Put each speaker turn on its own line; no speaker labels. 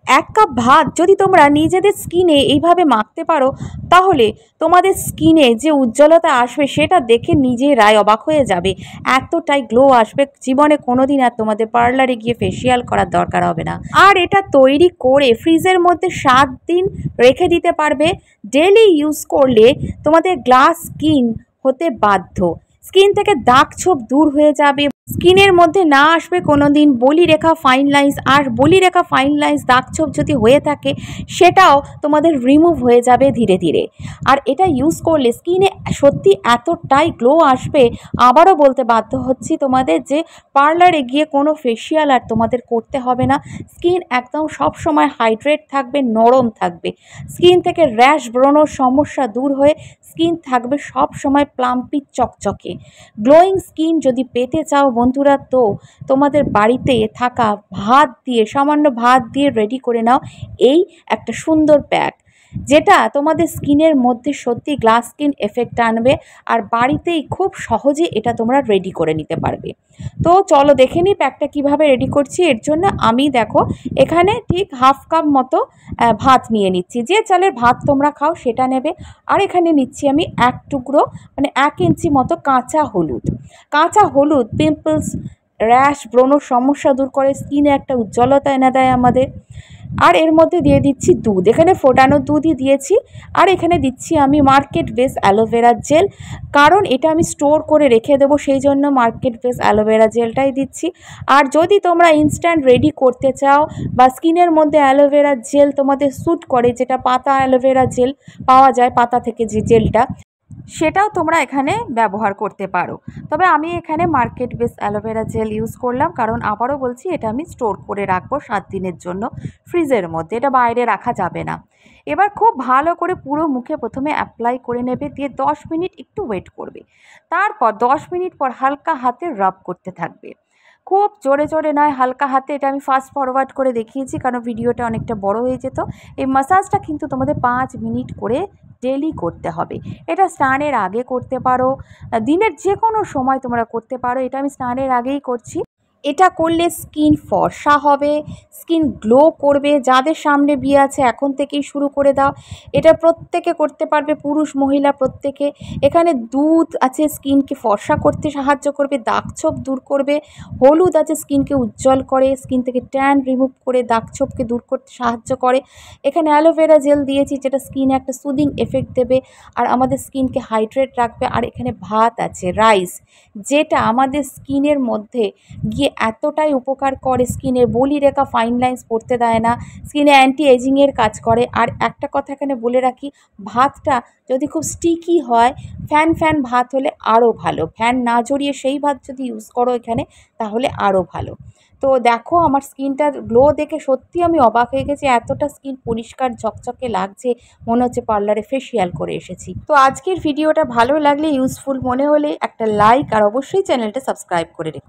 এক কাপ ভাত যদি তোমরা নিজেদের স্কিনে এইভাবে মাখতে পারো, তাহলে তোমাদের স্কিনে যে উজ্জ্বলতা আসবে সেটা দেখে নিজেরাই অবাক হয়ে যাবে। এতটাই গ্লো আসবে, জীবনে কোনোদিন আর তোমাদের পার্লারে গিয়ে ফেসিয়াল করার দরকার হবে না। আর এটা তৈরি করে ফ্রিজের মধ্যে 7 দিন রেখে দিতে পারবে। ডেলি ইউজ করলে তোমাদের গ্লাস স্কিন হতে বাধ্য। স্কিন থেকে দাগ ছোপ দূর হয়ে যাবে, স্কিনের মধ্যে না আসবে কোনোদিন বলিরেখা ফাইন লাইন্স। আর বলিরেখা ফাইন লাইন্স দাগ ছোপ যদি হয়ে থাকে সেটাও তোমাদের রিমুভ হয়ে যাবে ধীরে ধীরে। আর এটা ইউজ করলে স্কিনে সত্যি এতটাই গ্লো আসবে, আবারও বলতে বাধ্য হচ্ছি তোমাদের যে পার্লারে গিয়ে কোনো ফেসিয়াল আর তোমাদের করতে হবে না। স্কিন একদম সব সময় হাইড্রেট থাকবে, নরম থাকবে। স্কিন থেকে র্যাশ ব্রণর সমস্যা দূর হয়ে স্কিন থাকবে সব সময় প্লাম্পি চকচকে। গ্লোয়িং স্কিন যদি পেতে চাও বন্ধুরা, তো তোমাদের বাড়িতে থাকা ভাত দিয়ে, সামান্য ভাত দিয়ে রেডি করে নাও এই একটা সুন্দর প্যাক, যেটা তোমাদের স্কিনের মধ্যে সত্যি গ্লাস স্কিন এফেক্ট আনবে। আর বাড়িতেই খুব সহজে এটা তোমরা রেডি করে নিতে পারবে। তো চলো দেখে নিই প্যাকটা কীভাবে রেডি করছি। এর জন্য আমি দেখো এখানে ঠিক হাফ কাপ মতো ভাত নিয়ে নিচ্ছি। যে চালের ভাত তোমরা খাও সেটা নেবে। আর এখানে নিচ্ছি আমি 1 টুকরো মানে 1 ইঞ্চি মতো কাঁচা হলুদ। কাঁচা হলুদ পিম্পলস, র্যাশ, ব্রণ সমস্যা দূর করে, স্কিনে একটা উজ্জ্বলতা এনে দেয় আমাদের। আর এর মধ্যে দিয়ে দিচ্ছি দুধ, এখানে ফোটানো দুধই দিয়েছি। আর এখানে দিচ্ছি আমি মার্কেট বেস অ্যালোভেরা জেল, কারণ এটা আমি স্টোর করে রেখে দেবো, সেই জন্য মার্কেট বেস অ্যালোভেরা জেলটাই দিচ্ছি। আর যদি তোমরা ইনস্ট্যান্ট রেডি করতে চাও বা স্কিনের মধ্যে অ্যালোভেরা জেল তোমাদের স্যুট করে, যেটা পাতা অ্যালোভেরা জেল পাওয়া যায়, পাতা থেকে যে জেলটা, সেটাও তোমরা এখানে ব্যবহার করতে পারো। তবে আমি এখানে market base aloe vera gel use করলাম, কারণ আবারও বলছি এটা আমি স্টোর করে রাখবো 7 দিনের জন্য ফ্রিজের মধ্যে, এটা বাইরে রাখা যাবে না। এবার খুব ভালো করে পুরো মুখে প্রথমে অ্যাপ্লাই করে নেবে, দিয়ে 10 মিনিট একটু ওয়েট করবে। তারপর 10 মিনিট পর হালকা হাতে রাব করতে থাকবে, খুব জোরে জোরে নয়, হালকা হাতে। এটা আমি ফাস্ট ফরওয়ার্ড করে দেখিয়েছি কারণ ভিডিওটা অনেকটা বড় হয়ে যেত। এই ম্যাসাজটা কিন্তু তোমাদের 5 মিনিট করে ডেলি করতে হবে। এটা স্নানের আগে করতে পারো, দিনের যে কোনো সময় তোমরা করতে পারো। এটা আমি স্নানের আগেই করছি। এটা করলে স্কিন ফর্সা হবে, স্কিন গ্লো করবে। যাদের সামনে বিয়ে আছে এখন থেকেই শুরু করে দাও, এটা প্রত্যেকে করতে পারবে, পুরুষ মহিলা প্রত্যেকে। এখানে দুধ আছে স্কিনকে ফর্সা করতে সাহায্য করবে, দাগছোপ দূর করবে। হলুদ আছে স্কিনকে উজ্জ্বল করে, স্কিন থেকে ট্যান রিমুভ করে দাগছোপকে দূর করতে সাহায্য করে। এখানে অ্যালোভেরা জেল দিয়েছি, যেটা স্কিনে একটা সুদিং এফেক্ট দেবে আর আমাদের স্কিনকে হাইড্রেট রাখবে। আর এখানে ভাত আছে, রাইস, যেটা আমাদের স্কিনের মধ্যে গিয়ে এতটাই উপকার করে, স্কিনে বলিরেখা ফাইন লাইন্স পড়তে দেয় না, স্কিনে অ্যান্টি এজিংয়ের কাজ করে। আর একটা কথা এখানে বলে রাখি, ভাতটা যদি খুব স্টিকি হয়, ফ্যান ফ্যান ভাত হলে আরও ভালো। ফ্যান না জড়িয়ে সেই ভাত যদি ইউজ করো এখানে, তাহলে আরও ভালো। তো দেখো আমার স্কিনটা গ্লো দেখে সত্যি আমি অবাক হয়ে গেছি, এতটা স্কিন পরিষ্কার ঝকঝকে লাগছে, মনে হচ্ছে পার্লারে ফেসিয়াল করে এসেছি। তো আজকের ভিডিওটা ভালো লাগলে, ইউজফুল মনে হলে একটা লাইক আর অবশ্যই চ্যানেলটা সাবস্ক্রাইব করে রেখো।